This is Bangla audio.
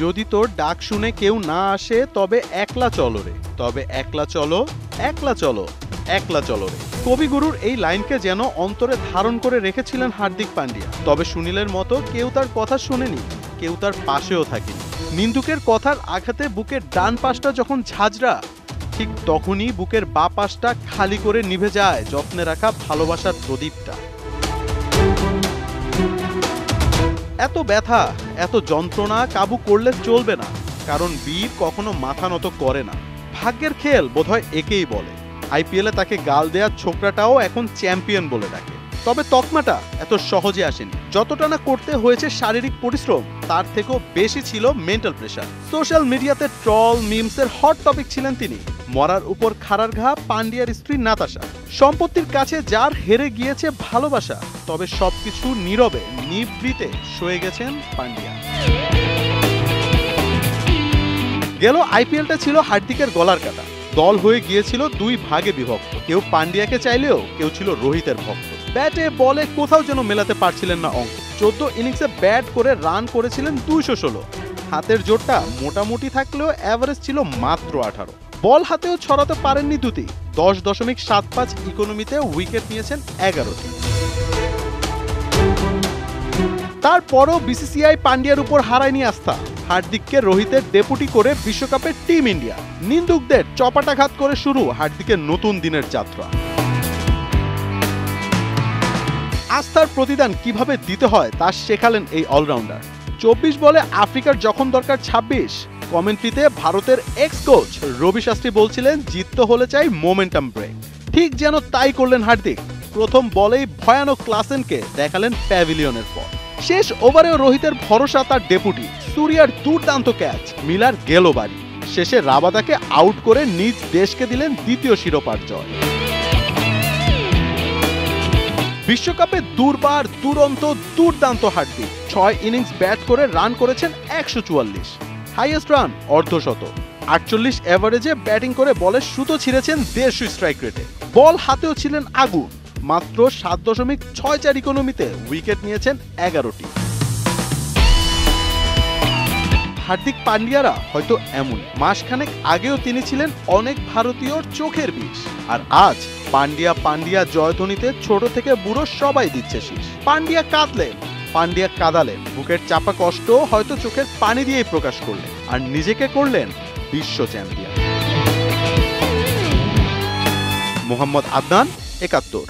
যদি তোর ডাক শুনে কেউ না আসে তবে একলা চলো রে, তবে একলা চলো, একলা চলো, একলা চলো রে। কবিগুরুর এই লাইনকে যেন অন্তরে ধারণ করে রেখেছিলেন হার্দিক পান্ডিয়া। তবে সুনীলের মতো কেউ তার কথা শোনেনি, কেউ তার পাশেও থাকেনি। নিন্দুকের কথার আঘাতে বুকের ডান পাশটা যখন ঝাঁঝরা, ঠিক তখনই বুকের বাঁ পাশটা খালি করে নিভে যায় যত্নে রাখা ভালোবাসার প্রদীপটা। এত ব্যথা, এত যন্ত্রণা কাবু করলে চলবে না, কারণ বীর কখনো মাথা নত করে না। ভাগ্যের খেল বোধহয় একেই বলে। আইপিএলে তাকে গাল দেয়া ছোকরাটাও এখন চ্যাম্পিয়ন বলে ডাকে। তবে তকমাটা এত সহজে আসেনি। যতটা না করতে হয়েছে শারীরিক পরিশ্রম, তার থেকেও বেশি ছিল মেন্টাল প্রেশার। সোশ্যাল মিডিয়াতে ট্রল মিমসের হট টপিক ছিলেন তিনি। মরার উপর খাড়ার ঘা পান্ডিয়ার স্ত্রী নাতাশা। সম্পত্তির কাছে যার হেরে গিয়েছে ভালোবাসা, তবে সবকিছু নীরবে নিভৃতে সয়ে গেছেন পান্ডিয়া। গেল আইপিএলটা ছিল হার্দিকের গলার কাটা। দল হয়ে গিয়েছিল দুই ভাগে বিভক্ত। কেউ পান্ডিয়াকে চাইলেও কেউ ছিল রোহিতের ভক্ত। ব্যাটে বলে কোথাও যেন মেলাতে পারছিলেন না অঙ্ক। 14 ইনিংসে ব্যাট করে রান করেছিলেন 216। হাতের জোরটা মোটামুটি থাকলেও অ্যাভারেজ ছিল মাত্র 18। বল হাতেও ছড়াতে পারেননি দুটি। 10.75 ইকোনমিতে উইকেট নিয়েছেন 11টি। তারপরও বিসিসিআই পান্ডিয়ার উপর হারায়নি আস্থা। হার্দিককে রোহিতের ডেপুটি করে বিশ্বকাপে টিম ইন্ডিয়া। নিন্দুকদের চপাটাঘাত করে শুরু হার্দিকের নতুন দিনের যাত্রা। আস্থার প্রতিদান কিভাবে দিতে হয় তা শেখালেন এই অলরাউন্ডার। 24 বলে আফ্রিকার যখন দরকার 26। কমেন্ট্রিতে ভারতের এক্স কোচ রবি শাস্ত্রী বলছিলেন জিততে হলে চাই মোমেন্টাম ব্রেক। ঠিক যেন তাই করলেন হার্দিক। প্রথম বলেই ভয়ানক ক্লাসেনকে দেখালেন প্যাভিলিয়নের পর। শেষ ওভারেও রোহিতের ভরসা তার ডেপুটি। সুরিয়ার দুর্দান্ত ক্যাচ, মিলার গেল বাড়ি। শেষে রাবাদাকে আউট করে নিজ দেশকে দিলেন দ্বিতীয় শিরোপার জয়। বিশ্বকাপে দুর্বার দুরন্ত দুর্দান্ত হার্দিক। 6 ইনিংস ব্যাট করে রান করেছেন 144। হাইয়েস্ট রান অর্ধশতক। 48 এভারেজে ব্যাটিং করে বলের সুতো ছিঁড়েছেন 150 স্ট্রাইক রেটে। বল হাতেও ছিলেন আগুন। মাত্র 7.64 ইকোনমিতে উইকেট নিয়েছেন 11টি। হার্দিক পান্ডিয়ারা হয়তো এমন। মাসখানেক আগেও তিনি ছিলেন অনেক ভারতীয়র চোখের বিষ। আর আজ পান্ডিয়া পান্ডিয়া জয়ধ্বনিতে ছোট থেকে বুড়ো সবাই দিচ্ছে শীষ। পান্ডিয়া কাঁদলেন, পান্ডিয়া কাঁদালেন। বুকের চাপা কষ্ট হয়তো চোখের পানি দিয়েই প্রকাশ করলেন। আর নিজেকে করলেন বিশ্ব চ্যাম্পিয়ন। মোহাম্মদ আদনান, 71।